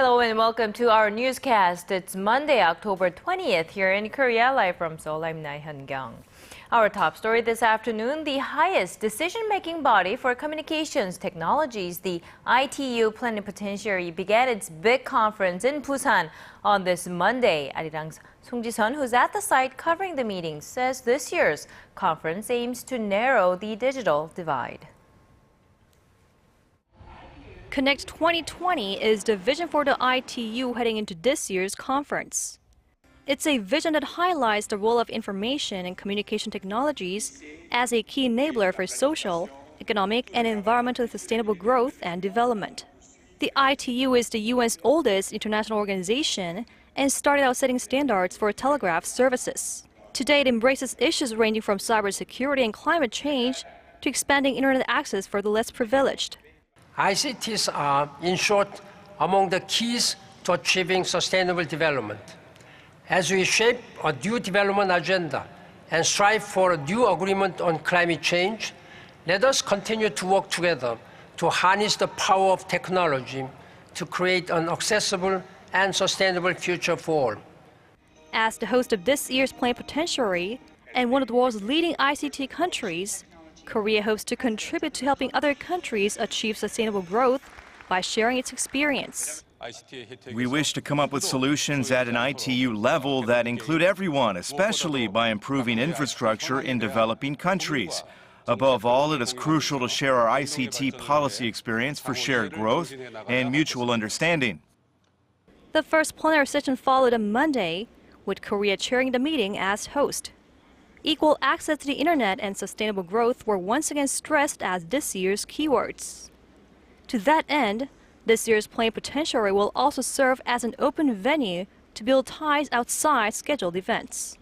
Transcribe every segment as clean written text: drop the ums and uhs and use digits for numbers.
Hello and welcome to our newscast. It's Monday, October 20th here in Korea, live from Seoul. I'm Laah Hyun-kyung. Our top story this afternoon, the highest decision-making body for communications technologies, the ITU Plenipotentiary, began its big conference in Busan on this Monday. Arirang Song Ji-sun, who's at the site covering the meeting, says this year's conference aims to narrow the digital divide. Connect 2020 is the vision for the ITU heading into this year's conference. It's a vision that highlights the role of information and communication technologies as a key enabler for social, economic, and environmentally sustainable growth and development. The ITU is the UN's oldest international organization and started out setting standards for telegraph services. Today, it embraces issues ranging from cybersecurity and climate change to expanding internet access for the less privileged. ICTs are, in short, among the keys to achieving sustainable development. As we shape a new development agenda and strive for a new agreement on climate change, let us continue to work together to harness the power of technology to create an accessible and sustainable future for all. As the host of this year's Plenipotentiary and one of the world's leading ICT countries, Korea hopes to contribute to helping other countries achieve sustainable growth by sharing its experience. We wish to come up with solutions at an ITU level that include everyone, especially by improving infrastructure in developing countries. Above all, it is crucial to share our ICT policy experience for shared growth and mutual understanding. The first plenary session followed on Monday, with Korea chairing the meeting as host. Equal access to the internet and sustainable growth were once again stressed as this year's keywords. To that end, this year's Plenipotentiary will also serve as an open venue to build ties outside scheduled events.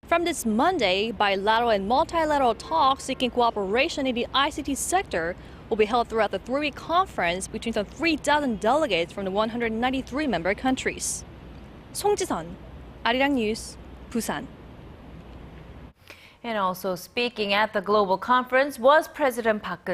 From this Monday, bilateral and multilateral talks seeking cooperation in the ICT sector will be held throughout the three-week conference between some 3,000 delegates from the 193 member countries. Song Ji-sun, Arirang News, Busan. And also speaking at the global conference was President Park.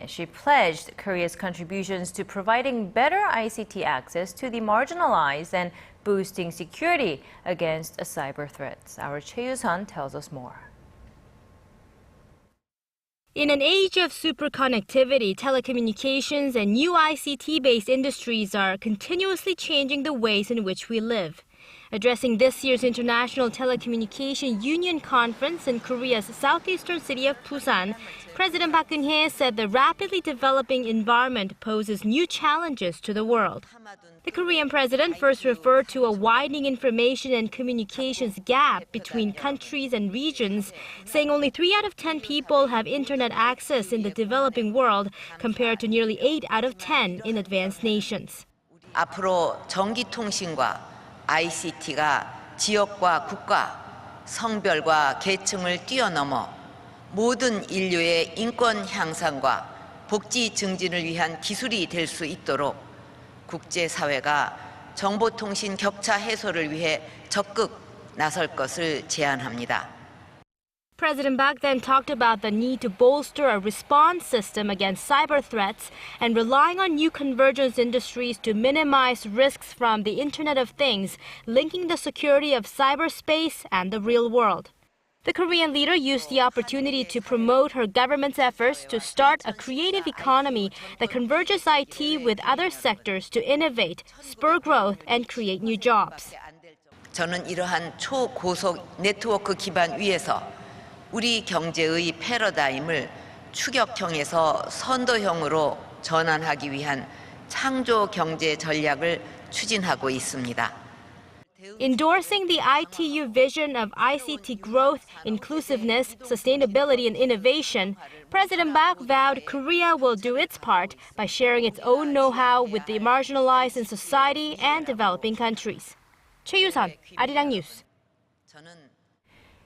She pledged Korea's contributions to providing better ICT access to the marginalized and boosting security against cyber threats. Our Choi Yoo-sun tells us more. In an age of superconnectivity, telecommunications and new ICT-based industries are continuously changing the ways in which we live. Addressing this year's International Telecommunication Union Conference in Korea's southeastern city of Busan, President Park said the rapidly developing environment poses new challenges to the world. The Korean president first referred to a widening information and communications gap between countries and regions, saying only 3 out of 10 people have internet access in the developing world, compared to nearly 8 out of 10 in advanced nations. 앞으로 전기통신과 ICT가 지역과 국가, 성별과 계층을 뛰어넘어 모든 인류의 인권 향상과 복지 증진을 위한 기술이 될 수 있도록 국제사회가 정보통신 격차 해소를 위해 적극 나설 것을 제안합니다. President Park then talked about the need to bolster a response system against cyber threats and relying on new convergence industries to minimize risks from the Internet of Things, linking the security of cyberspace and the real world. The Korean leader used the opportunity to promote her government's efforts to start a creative economy that converges IT with other sectors to innovate, spur growth, and create new jobs. 저는 이러한 초고속 네트워크 기반 위에서 우리 경제의 패러다임을 추격형에서 선도형으로 전환하기 위한 창조 경제 전략을 추진하고 있습니다. Endorsing the ITU vision of ICT growth, inclusiveness, sustainability, and innovation, President Park vowed Korea will do its part by sharing its own know-how with the marginalized in society and developing countries. Choi Yoo-sun, Arirang News.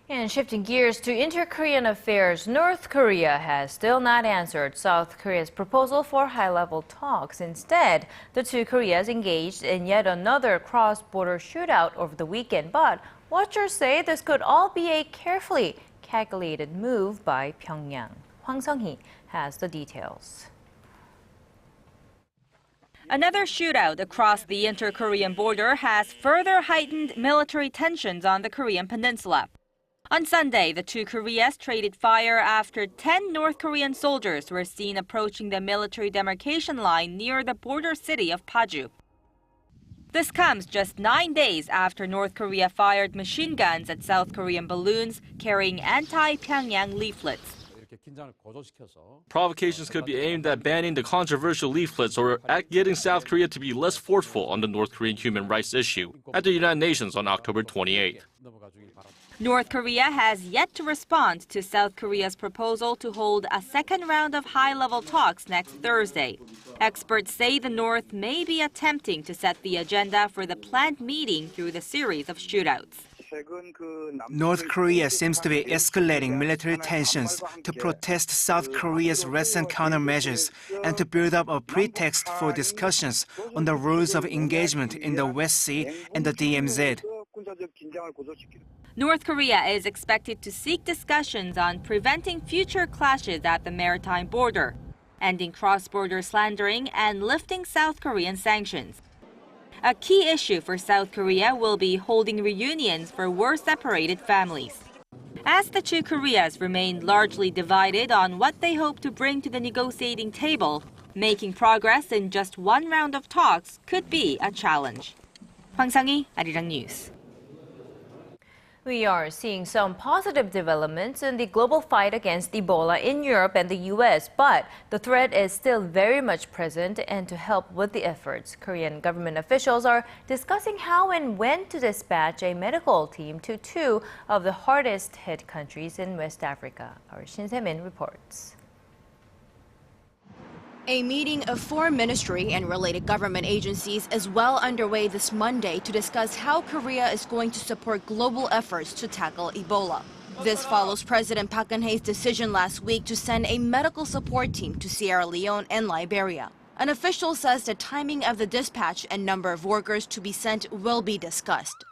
And shifting gears to inter-Korean affairs, North Korea has still not answered South Korea's proposal for high-level talks. Instead, the two Koreas engaged in yet another cross-border shootout over the weekend. But watchers say this could all be a carefully calculated move by Pyongyang. Hwang Sung-hee has the details. Another shootout across the inter-Korean border has further heightened military tensions on the Korean peninsula. On Sunday, the two Koreas traded fire after 10 North Korean soldiers were seen approaching the military demarcation line near the border city of Paju. This comes just 9 days after North Korea fired machine guns at South Korean balloons carrying anti-Pyongyang leaflets. Provocations could be aimed at banning the controversial leaflets or at getting South Korea to be less forceful on the North Korean human rights issue at the United Nations on October 28th. North Korea has yet to respond to South Korea's proposal to hold a second round of high-level talks next Thursday. Experts say the North may be attempting to set the agenda for the planned meeting through the series of shootouts. North Korea seems to be escalating military tensions to protest South Korea's recent countermeasures and to build up a pretext for discussions on the rules of engagement in the West Sea and the DMZ. North Korea is expected to seek discussions on preventing future clashes at the maritime border, ending cross-border slandering, and lifting South Korean sanctions. A key issue for South Korea will be holding reunions for war-separated families. As the two Koreas remain largely divided on what they hope to bring to the negotiating table, making progress in just one round of talks could be a challenge. Hwang Sang-hee, Arirang News. We are seeing some positive developments in the global fight against Ebola in Europe and the U.S., but the threat is still very much present, and to help with the efforts, Korean government officials are discussing how and when to dispatch a medical team to two of the hardest hit countries in West Africa. Our Shin Se-min reports. A meeting of foreign ministry and related government agencies is well underway this Monday to discuss how Korea is going to support global efforts to tackle Ebola. This follows President Park Geun-hye's decision last week to send a medical support team to Sierra Leone and Liberia. An official says the timing of the dispatch and number of workers to be sent will be discussed.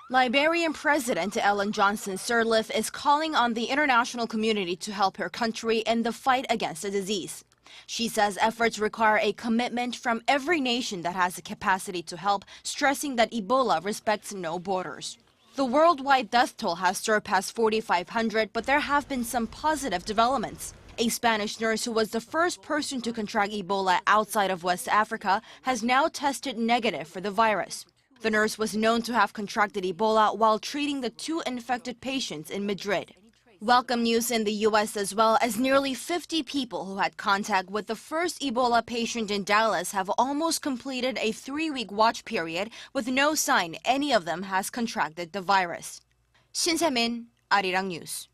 Liberian President Ellen Johnson Sirleaf is calling on the international community to help her country in the fight against the disease. She says efforts require a commitment from every nation that has the capacity to help, stressing that Ebola respects no borders. The worldwide death toll has surpassed 4,500, but there have been some positive developments. A Spanish nurse who was the first person to contract Ebola outside of West Africa has now tested negative for the virus. The nurse was known to have contracted Ebola while treating the two infected patients in Madrid. Welcome news in the U.S. as well, as nearly 50 people who had contact with the first Ebola patient in Dallas have almost completed a 3-week watch period with no sign any of them has contracted the virus. Shin Se-min, Arirang News.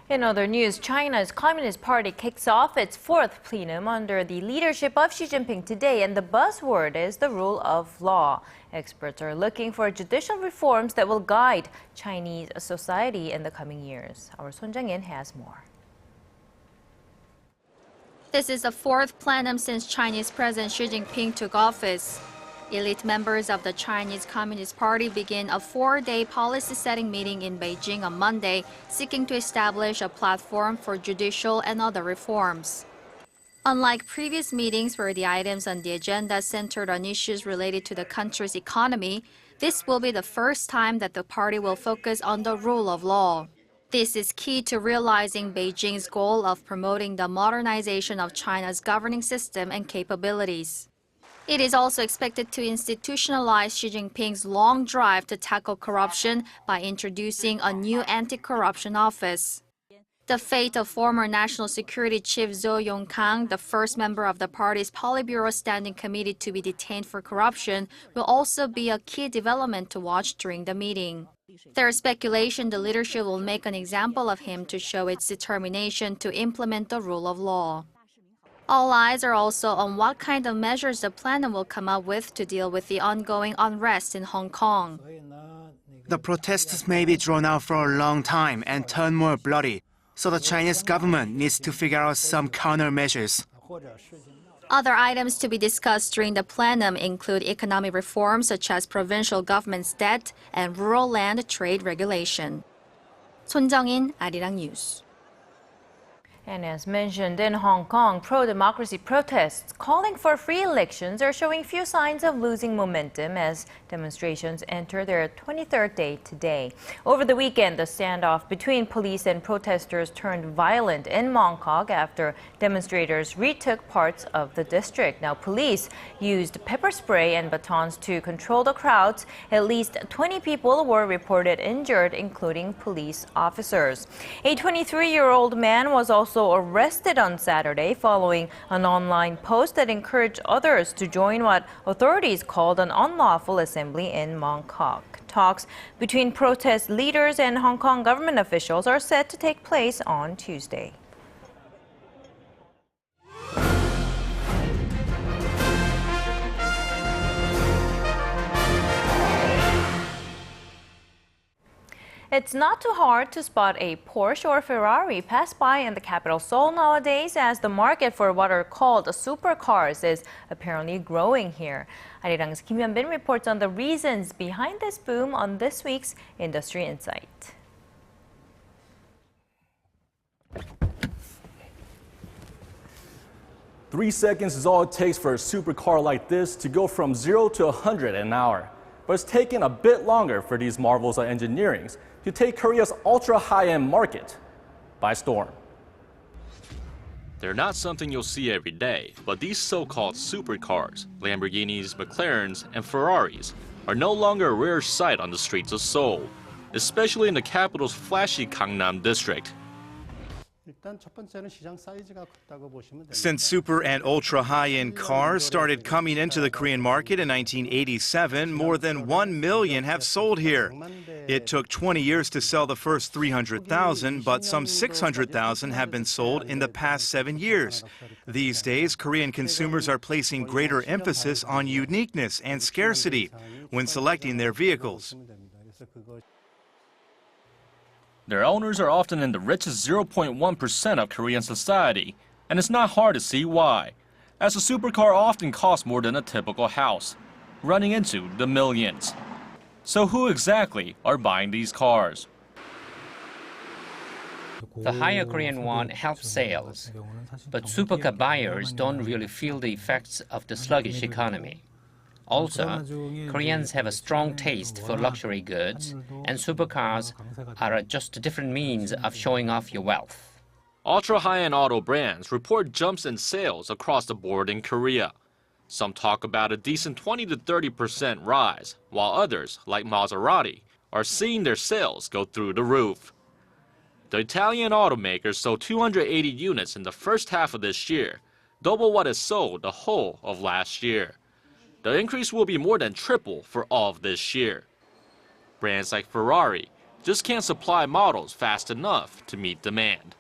In other news, China's Communist Party kicks off its 4th plenum under the leadership of Xi Jinping today, and the buzzword is the rule of law. Experts are looking for judicial reforms that will guide Chinese society in the coming years. Our Son Jang-in has more. This is the 4th plenum since Chinese President Xi Jinping took office. Elite members of the Chinese Communist Party begin a 4-day policy-setting meeting in Beijing on Monday, seeking to establish a platform for judicial and other reforms. Unlike previous meetings where the items on the agenda centered on issues related to the country's economy, this will be the first time that the party will focus on the rule of law. This is key to realizing Beijing's goal of promoting the modernization of China's governing system and capabilities. It is also expected to institutionalize Xi Jinping's long drive to tackle corruption by introducing a new anti-corruption office. The fate of former National Security Chief Zhou Yongkang, the first member of the party's Politburo Standing Committee to be detained for corruption, will also be a key development to watch during the meeting. There is speculation the leadership will make an example of him to show its determination to implement the rule of law. All eyes are also on what kind of measures the plenum will come up with to deal with the ongoing unrest in Hong Kong. The protests may be drawn out for a long time and turn more bloody, so the Chinese government needs to figure out some countermeasures. Other items to be discussed during the plenum include economic reforms such as provincial government's debt and rural land trade regulation. Son Jung-in, Arirang News. And as mentioned in Hong Kong, pro-democracy protests calling for free elections are showing few signs of losing momentum as demonstrations enter their 23rd day today. Over the weekend, the standoff between police and protesters turned violent in Mongkok after demonstrators retook parts of the district. Now, police used pepper spray and batons to control the crowds. At least 20 people were reported injured, including police officers. A 23-year-old man was also arrested on Saturday following an online post that encouraged others to join what authorities called an unlawful assembly in Mongkok. Talks between protest leaders and Hong Kong government officials are set to take place on Tuesday. It's not too hard to spot a Porsche or Ferrari pass by in the capital Seoul nowadays, as the market for what are called supercars is apparently growing here. Arirang's Kim Hyun-bin reports on the reasons behind this boom on this week's Industry Insight. Three seconds is all it takes for a supercar like this to go from 0 to 100 an hour. But it's taken a bit longer for these marvels of engineering to take Korea's ultra-high-end market by storm. They're not something you'll see every day, but these so-called supercars, Lamborghinis, McLarens, and Ferraris, are no longer a rare sight on the streets of Seoul, especially in the capital's flashy Gangnam district. Since super and ultra high-end cars started coming into the Korean market in 1987, more than 1 million have sold here. It took 20 years to sell the first 300,000, but some 600,000 have been sold in the past 7 years. These days, Korean consumers are placing greater emphasis on uniqueness and scarcity when selecting their vehicles. Their owners are often in the richest 0.1% of Korean society, and it's not hard to see why, as a supercar often costs more than a typical house, running into the millions. So who exactly are buying these cars? The higher Korean won helps sales, but supercar buyers don't really feel the effects of the sluggish economy. Also, Koreans have a strong taste for luxury goods, and supercars are just a different means of showing off your wealth. Ultra-high-end auto brands report jumps in sales across the board in Korea. Some talk about a decent 20 to 30% rise, while others, like Maserati, are seeing their sales go through the roof. The Italian automaker sold 280 units in the first half of this year, double what it sold the whole of last year. The increase will be more than triple for all of this year. Brands like Ferrari just can't supply models fast enough to meet demand.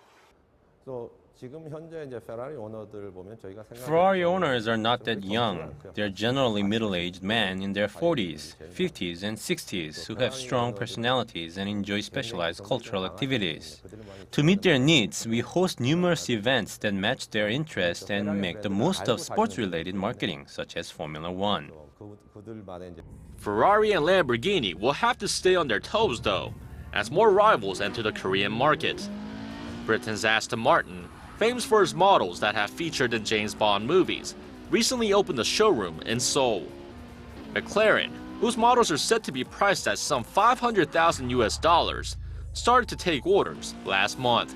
Ferrari owners are not that young. They're generally middle-aged men in their 40s, 50s, and 60s who have strong personalities and enjoy specialized cultural activities. To meet their needs, we host numerous events that match their interests and make the most of sports-related marketing, such as Formula One. Ferrari and Lamborghini will have to stay on their toes, though, as more rivals enter the Korean market. Britain's Aston Martin, famous for its models that have featured in James Bond movies, recently opened a showroom in Seoul. McLaren, whose models are said to be priced at some $500,000, started to take orders last month.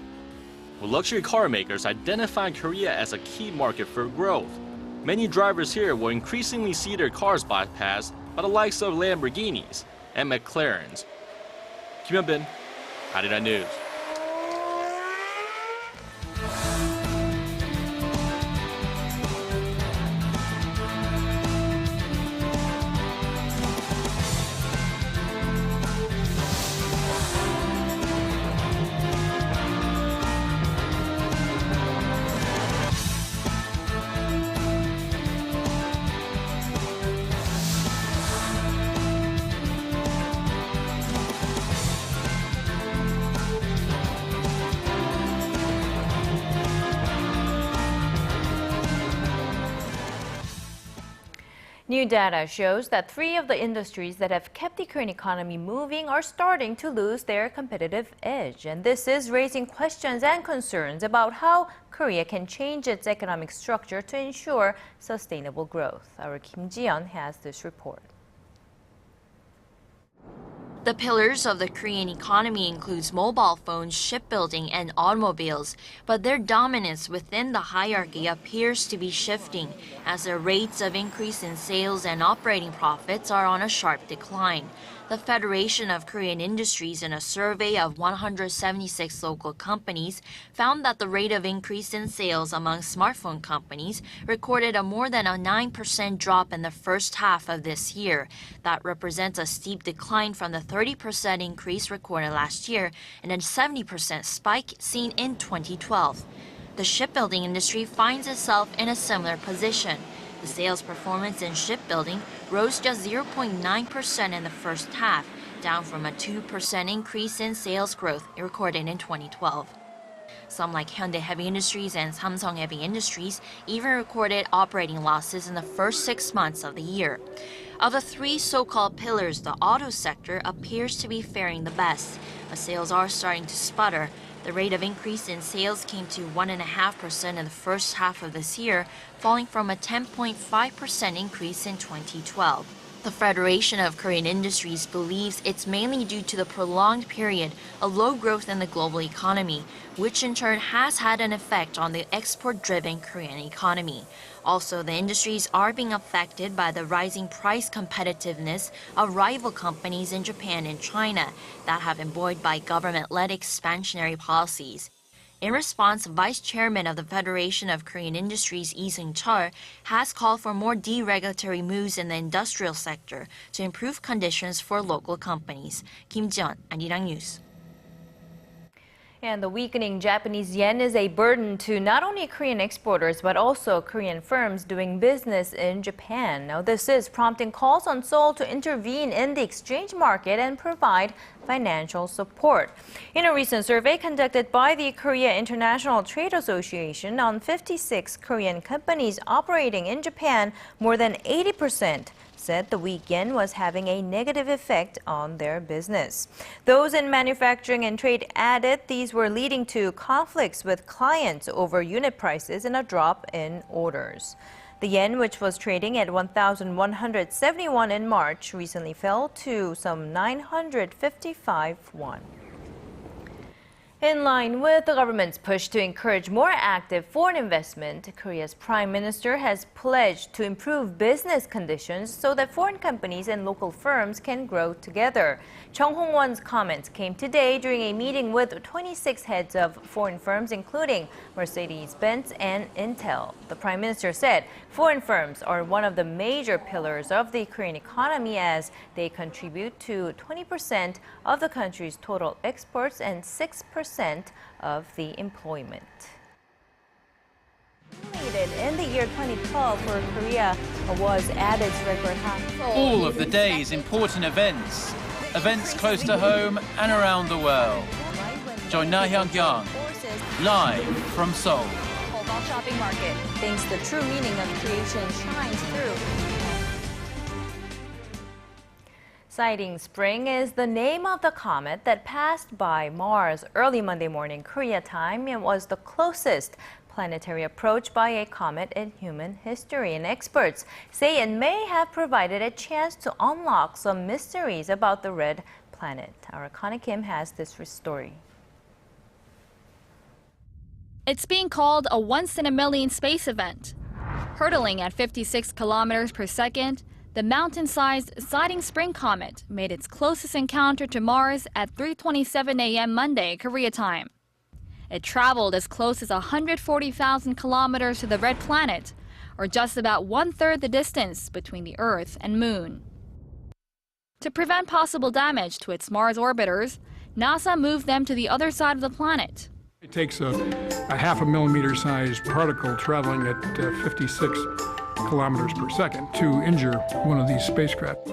With luxury car makers identifying Korea as a key market for growth, many drivers here will increasingly see their cars bypassed by the likes of Lamborghinis and McLarens. Kim Hyun-bin, ARIRANG News. New data shows that 3 of the industries that have kept the Korean economy moving are starting to lose their competitive edge. And this is raising questions and concerns about how Korea can change its economic structure to ensure sustainable growth. Our Kim Ji-yeon has this report. The pillars of the Korean economy includes mobile phones, shipbuilding, and automobiles, but their dominance within the hierarchy appears to be shifting as the rates of increase in sales and operating profits are on a sharp decline. The Federation of Korean Industries, in a survey of 176 local companies, found that the rate of increase in sales among smartphone companies recorded a more than a 9% drop in the first half of this year. That represents a steep decline from the 30% increase recorded last year and a 70% spike seen in 2012. The shipbuilding industry finds itself in a similar position. The sales performance in shipbuilding rose just 0.9% in the first half, down from a 2% increase in sales growth recorded in 2012. Some like Hyundai Heavy Industries and Samsung Heavy Industries even recorded operating losses in the first 6 months of the year. Of the 3 so-called pillars, the auto sector appears to be faring the best, but sales are starting to sputter. The rate of increase in sales came to 1.5% in the first half of this year, falling from a 10.5% increase in 2012. The Federation of Korean Industries believes it's mainly due to the prolonged period of low growth in the global economy, which in turn has had an effect on the export-driven Korean economy. Also, the industries are being affected by the rising price competitiveness of rival companies in Japan and China that have been buoyed by government-led expansionary policies. In response, Vice Chairman of the Federation of Korean Industries, Lee Seung-chul, has called for more deregulatory moves in the industrial sector to improve conditions for local companies. Kim Ji-yeon, Arirang News. And the weakening Japanese yen is a burden to not only Korean exporters but also Korean firms doing business in Japan. Now, this is prompting calls on Seoul to intervene in the exchange market and provide financial support. In a recent survey conducted by the Korea International Trade Association on 56 Korean companies operating in Japan, more than 80% said the weak yen was having a negative effect on their business. Those in manufacturing and trade added these were leading to conflicts with clients over unit prices and a drop in orders. The yen, which was trading at 1,171 in March, recently fell to some 955 won. In line with the government's push to encourage more active foreign investment, Korea's Prime Minister has pledged to improve business conditions so that foreign companies and local firms can grow together. Chung Hong-won's comments came today during a meeting with 26 heads of foreign firms, including Mercedes-Benz and Intel. The Prime Minister said foreign firms are one of the major pillars of the Korean economy as they contribute to 20% of the country's total exports and 6% of the employment. In the year 2012 for Korea was at its record high. All of the day's important events close to home and around the world. Join Laah Hyun-kyung live from Seoul. Shopping market thinks the true meaning of creation shines through. Sighting Spring is the name of the comet that passed by Mars early Monday morning Korea time and was the closest planetary approach by a comet in human history. And experts say it may have provided a chance to unlock some mysteries about the red planet. Our Connie Kim has this story. It's being called a once-in-a-million space event. Hurtling at 56 kilometers per second, the mountain-sized Sighting Spring comet made its closest encounter to Mars at 3:27 a.m. Monday, Korea time. It traveled as close as 140,000 kilometers to the red planet, or just about one-third the distance between the Earth and Moon. To prevent possible damage to its Mars orbiters, NASA moved them to the other side of the planet. It takes a half a millimeter sized particle traveling at 56 kilometers per second to injure one of these spacecraft.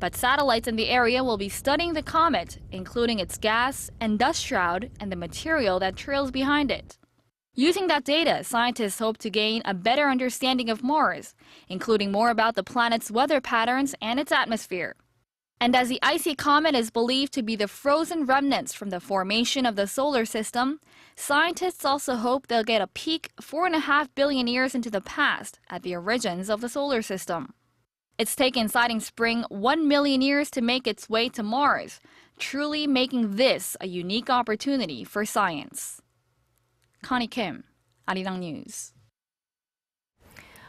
But satellites in the area will be studying the comet, including its gas and dust shroud and the material that trails behind it. Using that data, scientists hope to gain a better understanding of Mars, including more about the planet's weather patterns and its atmosphere. And as the icy comet is believed to be the frozen remnants from the formation of the solar system, scientists also hope they'll get a peek 4.5 billion years into the past at the origins of the solar system. It's taken Siding Spring 1 million years to make its way to Mars, truly making this a unique opportunity for science. Connie Kim, Arirang News.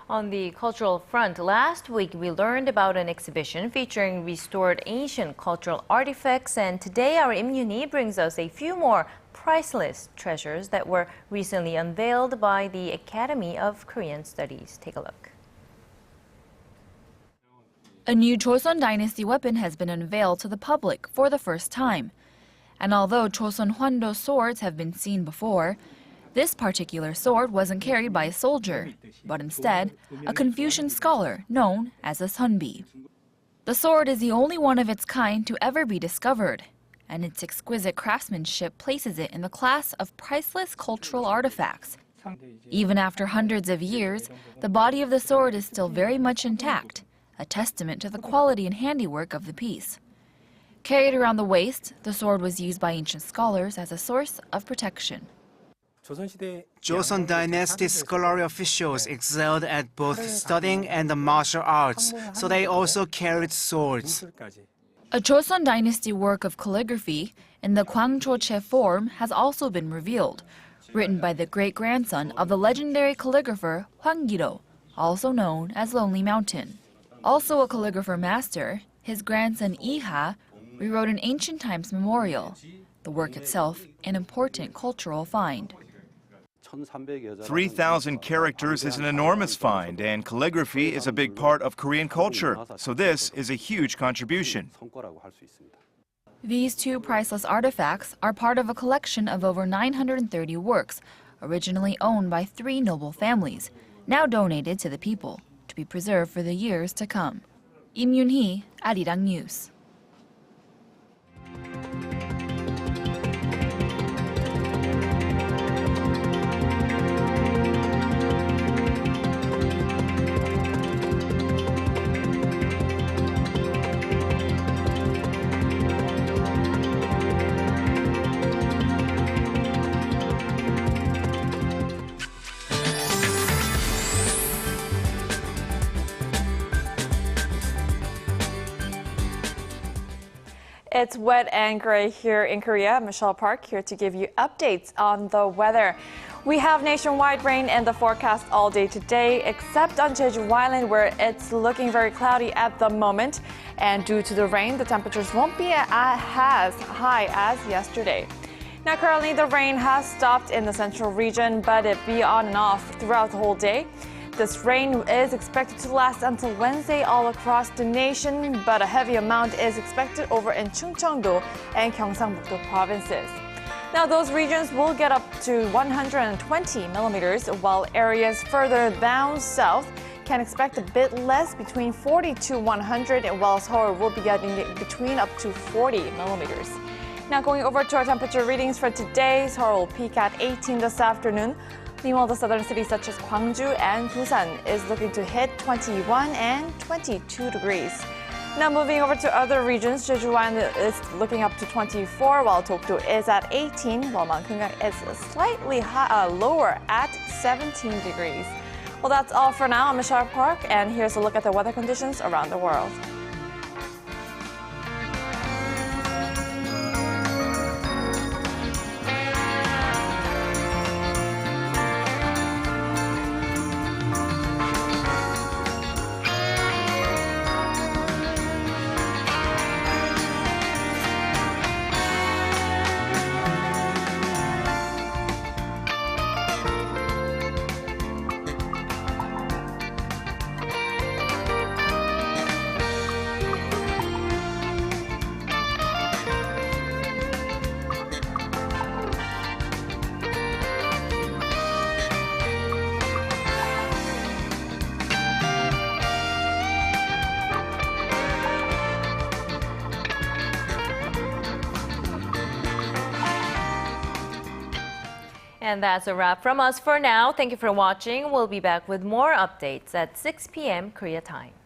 On the cultural front, last week we learned about an exhibition featuring restored ancient cultural artifacts, and today our Im Yoon-hee brings us a few more priceless treasures that were recently unveiled by the Academy of Korean Studies. Take a look. A new Joseon Dynasty weapon has been unveiled to the public for the first time. And although Joseon Hwando swords have been seen before, this particular sword wasn't carried by a soldier, but instead a Confucian scholar known as a Sunbi. The sword is the only one of its kind to ever be discovered, and its exquisite craftsmanship places it in the class of priceless cultural artifacts. Even after hundreds of years, the body of the sword is still very much intact, a testament to the quality and handiwork of the piece. Carried around the waist, the sword was used by ancient scholars as a source of protection. Joseon Dynasty scholarly officials excelled at both studying and the martial arts, so they also carried swords. A Joseon Dynasty work of calligraphy in the Gwangchoche form has also been revealed, written by the great-grandson of the legendary calligrapher Hwang Gi-do, also known as Lonely Mountain. Also a calligrapher master, his grandson Iha rewrote an ancient times memorial, the work itself an important cultural find. 3,000 characters is an enormous find, and calligraphy is a big part of Korean culture, so this is a huge contribution. These two priceless artifacts are part of a collection of over 930 works, originally owned by 3 noble families, now donated to the people, to be preserved for the years to come. Im Yoon-hee, Arirang News. It's wet and gray here in Korea. Michelle Park here to give you updates on the weather. We have nationwide rain in the forecast all day today, except on Jeju Island where it's looking very cloudy at the moment. And due to the rain, the temperatures won't be as high as yesterday. Now currently the rain has stopped in the central region, but it be on and off throughout the whole day. This rain is expected to last until Wednesday all across the nation, but a heavy amount is expected over in Chungcheongdo and Gyeongsangbuk-do provinces. Now those regions will get up to 120 millimeters, while areas further down south can expect a bit less, between 40 to 100, while Seoul will be getting between up to 40 millimeters. Now going over to our temperature readings for today, Seoul will peak at 18 this afternoon. Meanwhile, the southern cities such as Gwangju and Busan is looking to hit 21 and 22 degrees. Now moving over to other regions, Jeju Island is looking up to 24, while Dokdo is at 18, while Mangungang is slightly lower at 17 degrees. Well, that's all for now. I'm Michelle Park, and here's a look at the weather conditions around the world. And that's a wrap from us for now. Thank you for watching. We'll be back with more updates at 6 p.m. Korea time.